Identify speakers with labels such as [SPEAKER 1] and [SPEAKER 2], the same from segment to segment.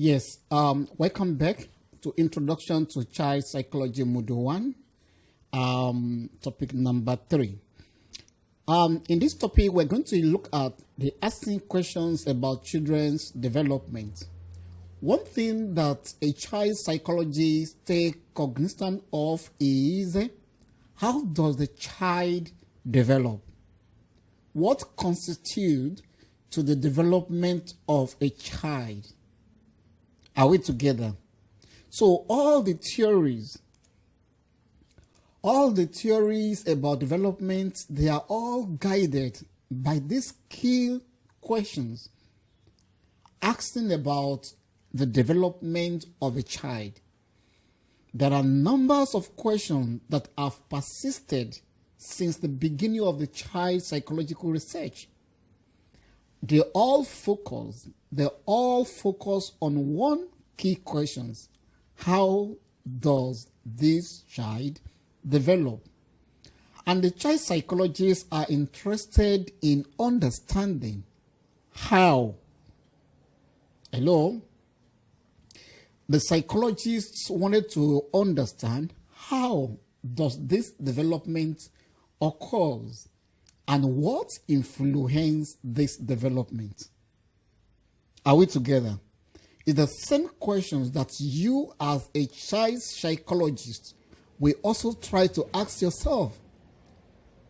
[SPEAKER 1] Yes, welcome back to Introduction to Child Psychology Module 1, topic number 3. In this topic, we're going to look at the asking questions about children's development. One thing that a child psychologist take cognizance of is how does the child develop? What constitutes to the development of a child? Are we together? So all the theories about development, they are all guided by these key questions asking about the development of a child. There are numbers of questions that have persisted since the beginning of the child psychological research. They all focus on one key question: how does this child develop? And the child psychologists are interested in understanding how. Hello? The psychologists wanted to understand how does this development occurs and what influences this development. Are we together? It's the same questions that you as a child psychologist will also try to ask yourself.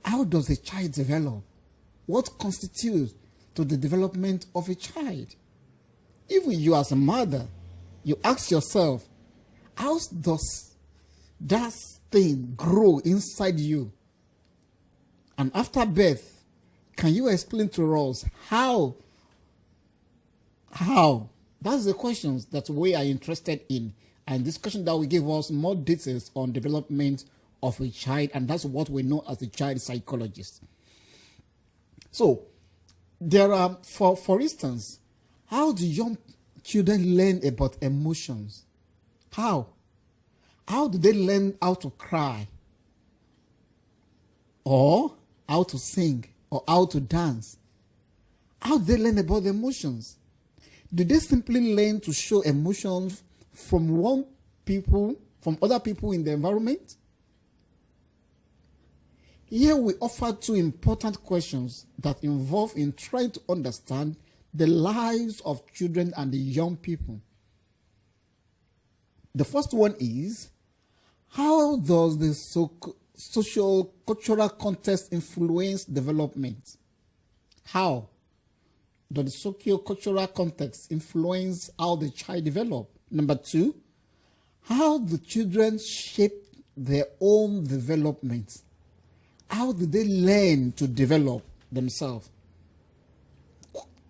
[SPEAKER 1] How does a child develop? What constitutes to the development of a child? Even you as a mother, you ask yourself, how does that thing grow inside you? And after birth, can you explain to us how? That's the questions that we are interested in. And this question that will give us more details on development of a child. And that's what we know as a child psychologist. So, there are, for instance, how do young children learn about emotions? How? How do they learn how to cry? Or how to sing? Or how to dance? How do they learn about the emotions? Do they simply learn to show emotions from other people in the environment? Here we offer two important questions that involve in trying to understand the lives of children and the young people. The first one is, how does the social cultural context influence development? How does the socio-cultural context influence how the child develops? Number two, how do children shape their own development? How do they learn to develop themselves?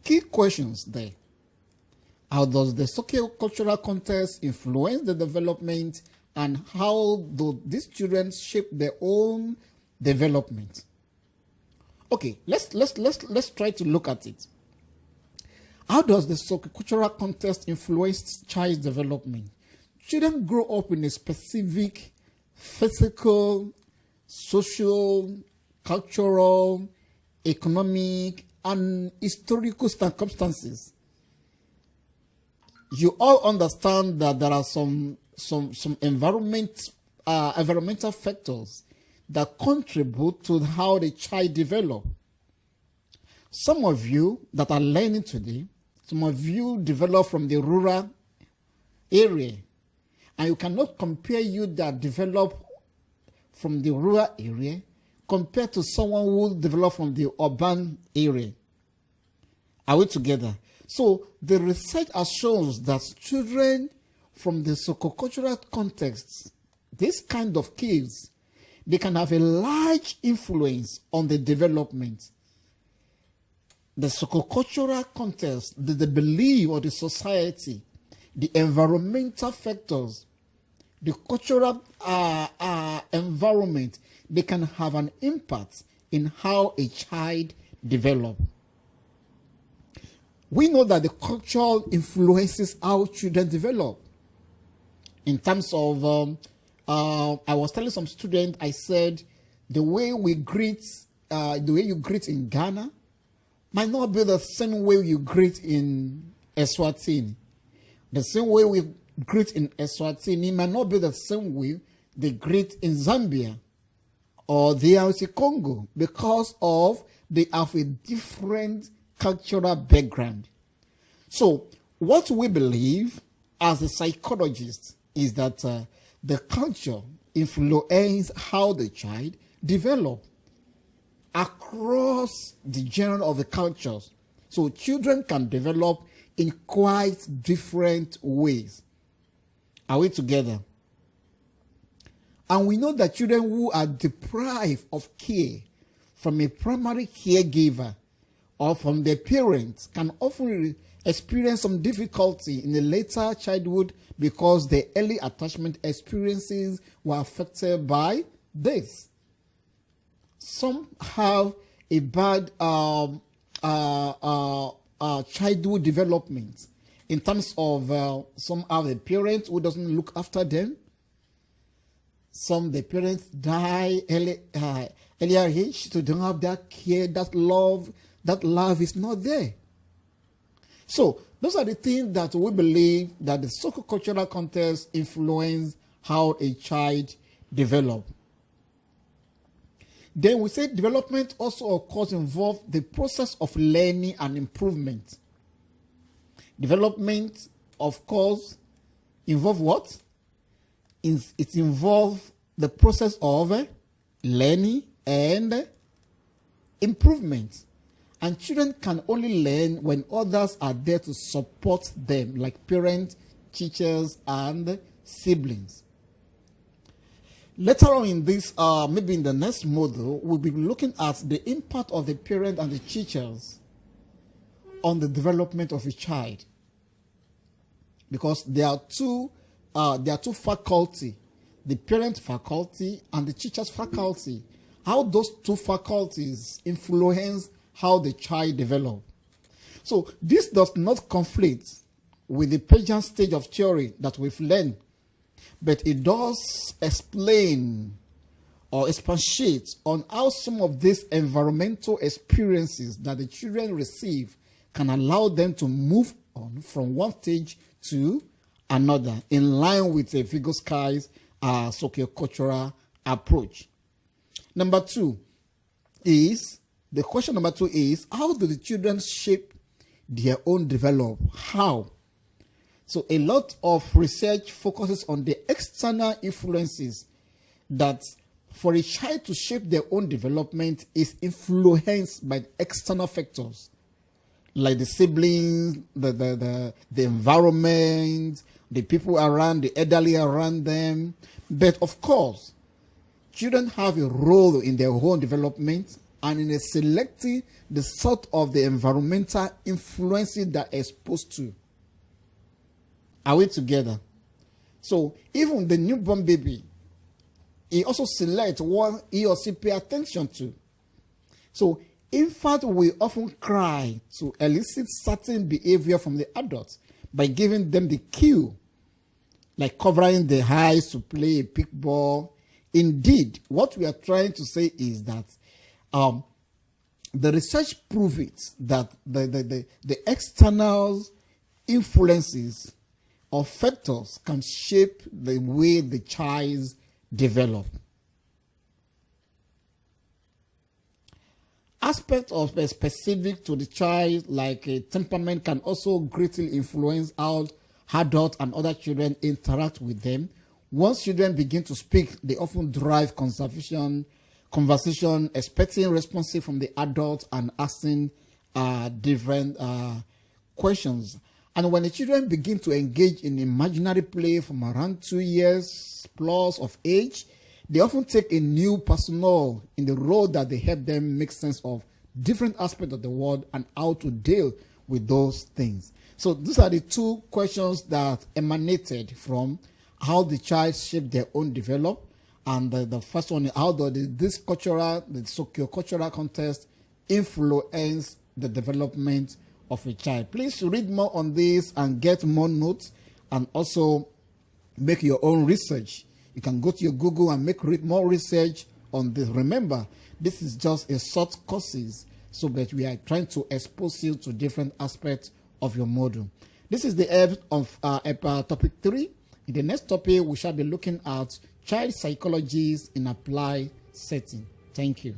[SPEAKER 1] Key questions there. How does the socio-cultural context influence the development, and how do these children shape their own development? Okay, let's try to look at it. How does the socio-cultural context influence child development? Children grow up in a specific physical, social, cultural, economic, and historical circumstances. You all understand that there are some environmental factors that contribute to how the child develops. Some of you that are learning today, some of you develop from the rural area, and you cannot compare you that develop from the rural area compared to someone who develop from the urban area. Are we together? So the research has shown that children from the socio-cultural context, this kind of kids, they can have a large influence on the development. The socio-cultural context, the belief of the society, the environmental factors, the cultural environment, they can have an impact in how a child develops. We know that the culture influences how children develop. In terms of, I was telling some students, I said, the way you greet in Ghana might not be the same way you greet in Eswatini. The same way we greet in Eswatini might not be the same way they greet in Zambia or DRC Congo, because of they have a different cultural background. So what we believe as a psychologist is that the culture influences how the child develop across the genre of the cultures. So children can develop in quite different ways. Are we together? And we know that children who are deprived of care from a primary caregiver or from their parents can often experience some difficulty in the later childhood because their early attachment experiences were affected by this. Some have a bad childhood development in terms of some have a parent who doesn't look after them. Some the parents die earlier age, so they don't have that care, that love. That love is not there. So those are the things that we believe that the socio-cultural context influence how a child develops. Then we say development also, of course, involves the process of learning and improvement. Development, of course, involves what? It involves the process of learning and improvement. And children can only learn when others are there to support them, like parents, teachers, and siblings. Later on in this, maybe in the next module, we'll be looking at the impact of the parent and the teachers on the development of a child. Because there are two faculty, the parent faculty and the teacher's faculty. How those two faculties influence how the child develops. So this does not conflict with the pageant stage of theory that we've learned, but it does explain or expatiate on how some of these environmental experiences that the children receive can allow them to move on from one stage to another in line with a Vygotsky's socio-cultural approach. The question number two is, how do the children shape their own development? How? So a lot of research focuses on the external influences that for a child to shape their own development is influenced by external factors like the siblings, the environment, the people around, the elderly around them. But of course, children have a role in their own development and in selecting the sort of the environmental influences that are exposed to. Are we together? So even the newborn baby, he also selects what he or she pay attention to. So in fact, we often cry to elicit certain behavior from the adults by giving them the cue, like covering the eyes to play a pickball. Indeed, what we are trying to say is that the research proves it that the external influences or factors can shape the way the child develop. Aspects of a specific to the child, like a temperament, can also greatly influence how adults and other children interact with them. Once children begin to speak, they often drive conversation, expecting responses from the adults and asking different questions. And when the children begin to engage in imaginary play from around 2 years plus of age, they often take a new personnel in the role that they help them make sense of different aspects of the world and how to deal with those things. So these are the two questions that emanated from how the child shaped their own develop. And the first one is how does this cultural, the socio-cultural context influence the development of a child. Please read more on this and get more notes and also make your own research. You can go to your Google and read more research on this. Remember, this is just a short courses so that we are trying to expose you to different aspects of your module. This is the end of topic 3. In the next topic, we shall be looking at child psychologies in applied setting. Thank you.